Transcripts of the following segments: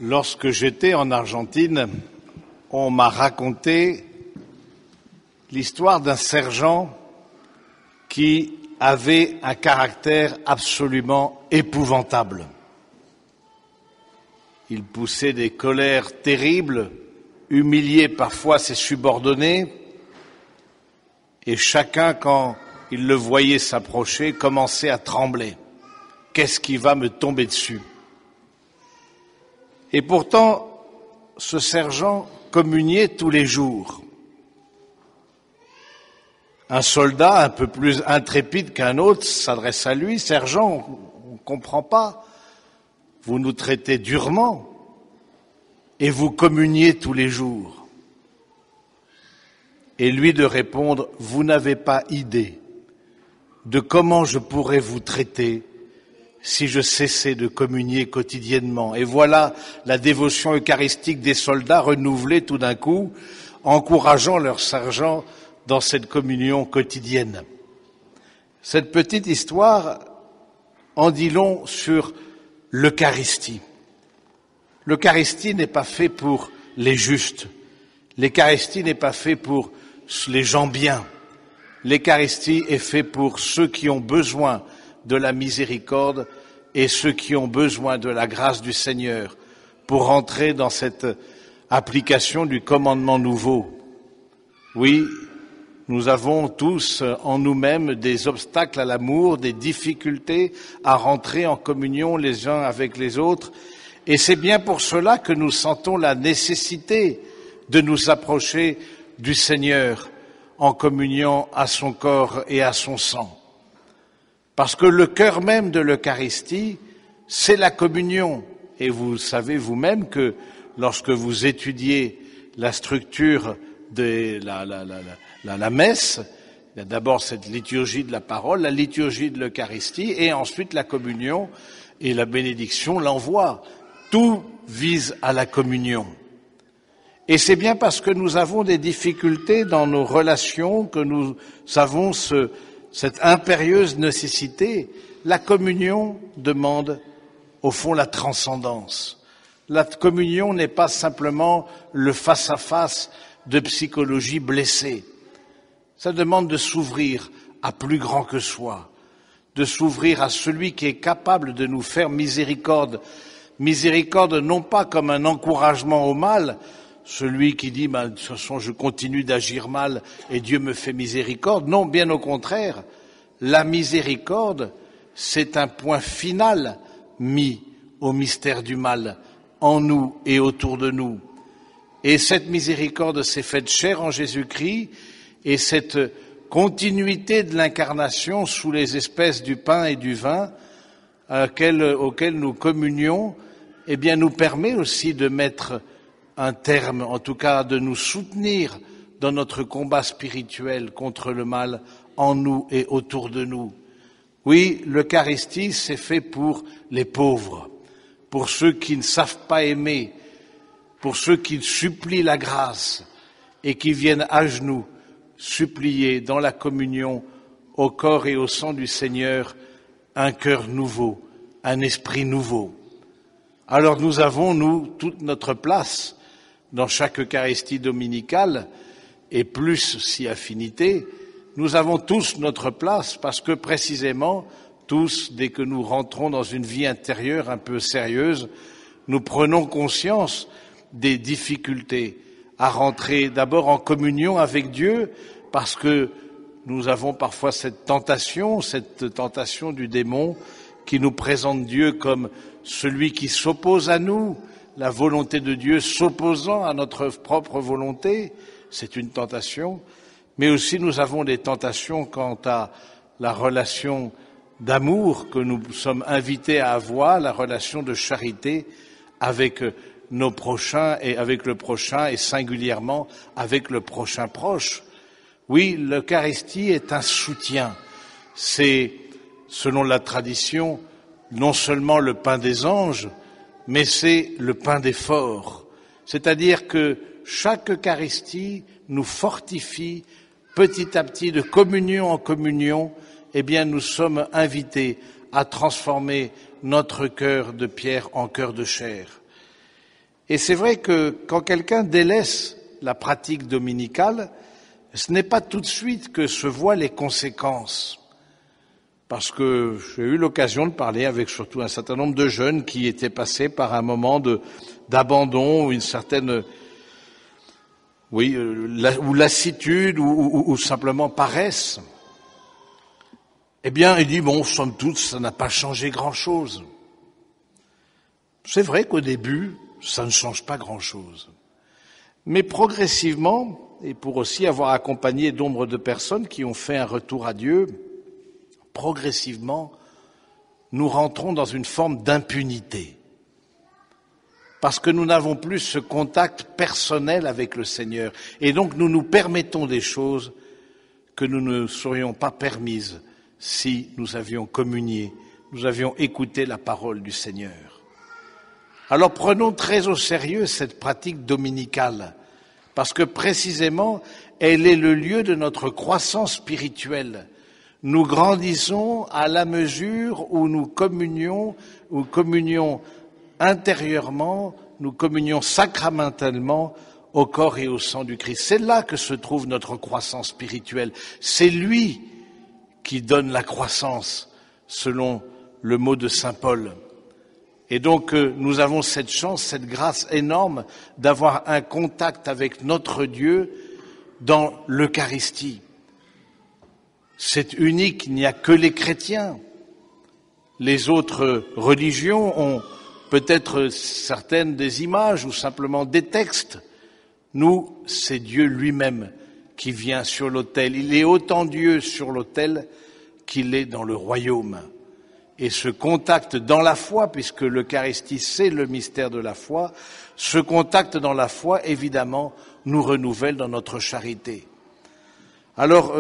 Lorsque j'étais en Argentine, on m'a raconté l'histoire d'un sergent qui avait un caractère absolument épouvantable. Il poussait des colères terribles, humiliait parfois ses subordonnés, et chacun, quand il le voyait s'approcher, commençait à trembler. Qu'est-ce qui va me tomber dessus ? Et pourtant, ce sergent communiait tous les jours. Un soldat un peu plus intrépide qu'un autre s'adresse à lui. « Sergent, on ne comprend pas. Vous nous traitez durement et vous communiez tous les jours. » Et lui de répondre « Vous n'avez pas idée de comment je pourrais vous traiter si je cessais de communier quotidiennement. » Et voilà la dévotion eucharistique des soldats renouvelée tout d'un coup, encourageant leur sergent dans cette communion quotidienne. Cette petite histoire en dit long sur l'Eucharistie. L'Eucharistie n'est pas fait pour les justes. L'Eucharistie n'est pas fait pour les gens bien. L'Eucharistie est fait pour ceux qui ont besoin de la miséricorde et ceux qui ont besoin de la grâce du Seigneur pour entrer dans cette application du commandement nouveau. Oui, nous avons tous en nous-mêmes des obstacles à l'amour, des difficultés à rentrer en communion les uns avec les autres, et c'est bien pour cela que nous sentons la nécessité de nous approcher du Seigneur en communion à son corps et à son sang. Parce que le cœur même de l'Eucharistie, c'est la communion. Et vous savez vous-même que lorsque vous étudiez la structure de la messe, il y a d'abord cette liturgie de la parole, la liturgie de l'Eucharistie, et ensuite la communion et la bénédiction, l'envoi. Tout vise à la communion. Et c'est bien parce que nous avons des difficultés dans nos relations que nous avons cette impérieuse nécessité. La communion demande, au fond, la transcendance. La communion n'est pas simplement le face-à-face de psychologie blessée. Ça demande de s'ouvrir à plus grand que soi, de s'ouvrir à celui qui est capable de nous faire miséricorde. Miséricorde non pas comme un encouragement au mal, celui qui dit, de toute façon, je continue d'agir mal et Dieu me fait miséricorde. Non, bien au contraire. La miséricorde, c'est un point final mis au mystère du mal, en nous et autour de nous. Et cette miséricorde s'est faite chair en Jésus-Christ, et cette continuité de l'incarnation sous les espèces du pain et du vin auxquels nous communions, eh bien, nous permet aussi de mettre un terme, en tout cas de nous soutenir dans notre combat spirituel contre le mal en nous et autour de nous. Oui, l'Eucharistie, c'est fait pour les pauvres, pour ceux qui ne savent pas aimer, pour ceux qui supplient la grâce et qui viennent à genoux supplier dans la communion au corps et au sang du Seigneur un cœur nouveau, un esprit nouveau. Alors nous avons, nous, toute notre place dans chaque Eucharistie dominicale, et plus si affinité, nous avons tous notre place parce que précisément, tous, dès que nous rentrons dans une vie intérieure un peu sérieuse, nous prenons conscience des difficultés à rentrer d'abord en communion avec Dieu parce que nous avons parfois cette tentation du démon qui nous présente Dieu comme celui qui s'oppose à nous, la volonté de Dieu s'opposant à notre propre volonté, c'est une tentation, mais aussi nous avons des tentations quant à la relation d'amour que nous sommes invités à avoir, la relation de charité avec nos prochains et avec le prochain et singulièrement avec le prochain proche. Oui, l'Eucharistie est un soutien. C'est, selon la tradition, non seulement le pain des anges, mais c'est le pain des forts. C'est-à-dire que chaque Eucharistie nous fortifie petit à petit de communion en communion. Eh bien, nous sommes invités à transformer notre cœur de pierre en cœur de chair. Et c'est vrai que quand quelqu'un délaisse la pratique dominicale, ce n'est pas tout de suite que se voient les conséquences. Parce que j'ai eu l'occasion de parler avec surtout un certain nombre de jeunes qui étaient passés par un moment d'abandon, une certaine, ou lassitude, ou simplement paresse. Eh bien, il dit, bon, somme toute, ça n'a pas changé grand-chose. C'est vrai qu'au début, ça ne change pas grand-chose. Mais progressivement, et pour aussi avoir accompagné nombre de personnes qui ont fait un retour à Dieu, progressivement, nous rentrons dans une forme d'impunité. Parce que nous n'avons plus ce contact personnel avec le Seigneur. Et donc nous nous permettons des choses que nous ne serions pas permises si nous avions communié, nous avions écouté la parole du Seigneur. Alors prenons très au sérieux cette pratique dominicale, parce que précisément, elle est le lieu de notre croissance spirituelle. Nous grandissons à la mesure où nous communions intérieurement, nous communions sacramentellement au corps et au sang du Christ. C'est là que se trouve notre croissance spirituelle. C'est lui qui donne la croissance, selon le mot de saint Paul. Et donc, nous avons cette chance, cette grâce énorme d'avoir un contact avec notre Dieu dans l'Eucharistie. C'est unique, il n'y a que les chrétiens. Les autres religions ont peut-être certaines des images ou simplement des textes. Nous, c'est Dieu lui-même qui vient sur l'autel. Il est autant Dieu sur l'autel qu'il est dans le royaume. Et ce contact dans la foi, puisque l'Eucharistie c'est le mystère de la foi, ce contact dans la foi, évidemment, nous renouvelle dans notre charité. Alors,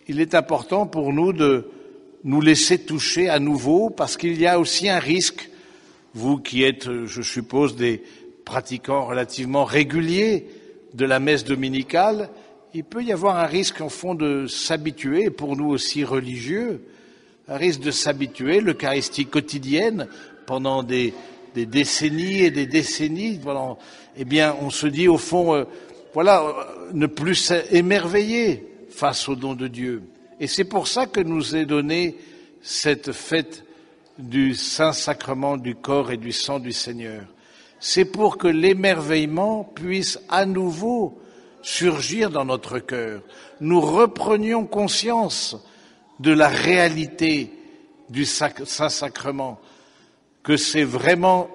il est important pour nous de nous laisser toucher à nouveau, parce qu'il y a aussi un risque, vous qui êtes, je suppose, des pratiquants relativement réguliers de la messe dominicale, il peut y avoir un risque, en fond, de s'habituer, pour nous aussi religieux, un risque de s'habituer, l'Eucharistie quotidienne, pendant des décennies et des décennies, voilà, eh bien, on se dit, au fond, ne plus s'émerveiller face au don de Dieu. Et c'est pour ça que nous est donné cette fête du Saint-Sacrement du corps et du sang du Seigneur. C'est pour que l'émerveillement puisse à nouveau surgir dans notre cœur. Nous reprenions conscience de la réalité du Saint-Sacrement, que c'est vraiment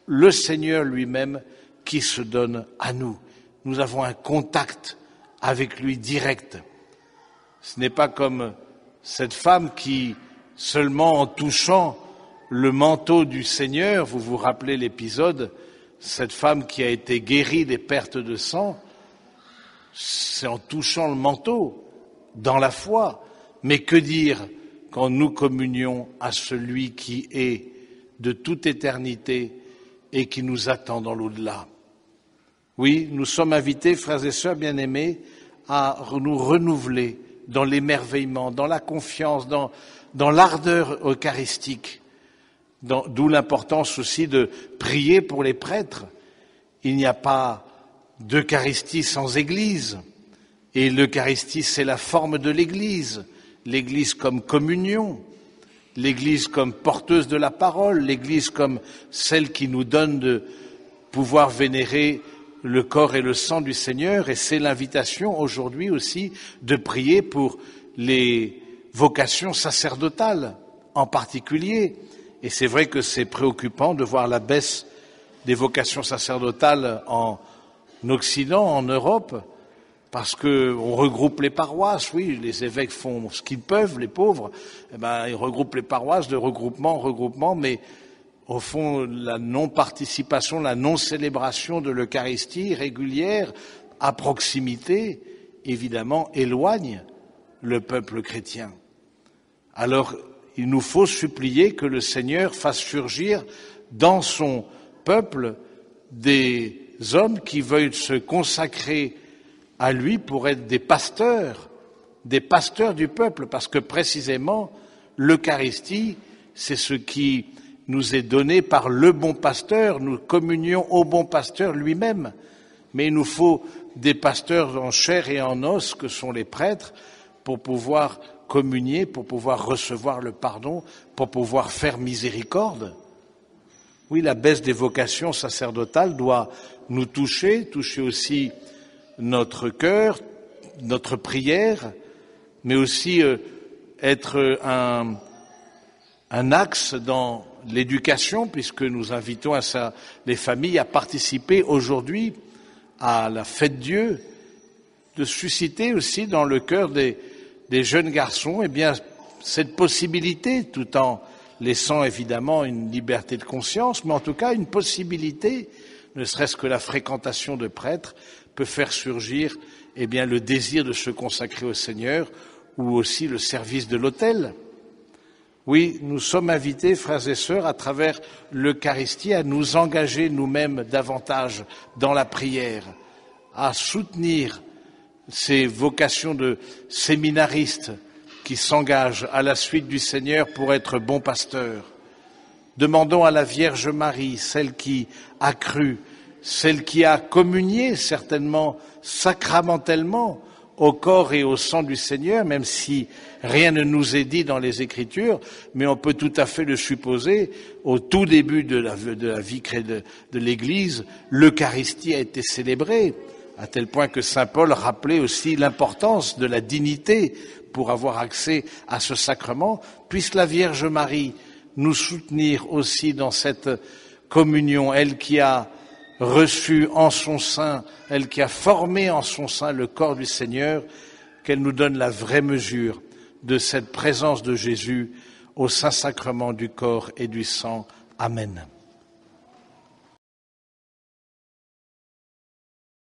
le Seigneur lui-même qui se donne à nous. Nous avons un contact avec lui direct. Ce n'est pas comme cette femme qui, seulement en touchant le manteau du Seigneur, vous vous rappelez l'épisode, cette femme qui a été guérie des pertes de sang, c'est en touchant le manteau, dans la foi. Mais que dire quand nous communions à celui qui est de toute éternité et qui nous attend dans l'au-delà? Oui, nous sommes invités, frères et sœurs bien-aimés, à nous renouveler dans l'émerveillement, dans la confiance, dans l'ardeur eucharistique, d'où l'importance aussi de prier pour les prêtres. Il n'y a pas d'Eucharistie sans Église, et l'Eucharistie c'est la forme de l'Église, l'Église comme communion, l'Église comme porteuse de la parole, l'Église comme celle qui nous donne de pouvoir vénérer le corps et le sang du Seigneur, et c'est l'invitation aujourd'hui aussi de prier pour les vocations sacerdotales en particulier. Et c'est vrai que c'est préoccupant de voir la baisse des vocations sacerdotales en Occident, en Europe, parce qu'on regroupe les paroisses, oui, les évêques font ce qu'ils peuvent, les pauvres, ils regroupent les paroisses de regroupement en regroupement, mais au fond, la non-participation, la non-célébration de l'Eucharistie régulière, à proximité, évidemment, éloigne le peuple chrétien. Alors, il nous faut supplier que le Seigneur fasse surgir dans son peuple des hommes qui veuillent se consacrer à lui pour être des pasteurs du peuple, parce que précisément, l'Eucharistie, c'est ce qui nous est donné par le bon pasteur. Nous communions au bon pasteur lui-même. Mais il nous faut des pasteurs en chair et en os que sont les prêtres pour pouvoir communier, pour pouvoir recevoir le pardon, pour pouvoir faire miséricorde. Oui, la baisse des vocations sacerdotales doit nous toucher aussi notre cœur, notre prière, mais aussi être un axe dans l'éducation, puisque nous invitons les familles à participer aujourd'hui à la fête Dieu, de susciter aussi dans le cœur des jeunes garçons, eh bien, cette possibilité, tout en laissant évidemment une liberté de conscience, mais en tout cas une possibilité, ne serait-ce que la fréquentation de prêtres, peut faire surgir, eh bien, le désir de se consacrer au Seigneur, ou aussi le service de l'autel. Oui, nous sommes invités, frères et sœurs, à travers l'Eucharistie, à nous engager nous-mêmes davantage dans la prière, à soutenir ces vocations de séminaristes qui s'engagent à la suite du Seigneur pour être bons pasteurs. Demandons à la Vierge Marie, celle qui a cru, celle qui a communié certainement sacramentellement au corps et au sang du Seigneur, même si rien ne nous est dit dans les Écritures, mais on peut tout à fait le supposer. Au tout début de la vie de l'Église, l'Eucharistie a été célébrée, à tel point que saint Paul rappelait aussi l'importance de la dignité pour avoir accès à ce sacrement. Puisse la Vierge Marie nous soutenir aussi dans cette communion, elle qui a reçu en son sein, elle qui a formé en son sein le corps du Seigneur, qu'elle nous donne la vraie mesure de cette présence de Jésus au Saint-Sacrement du corps et du sang. Amen.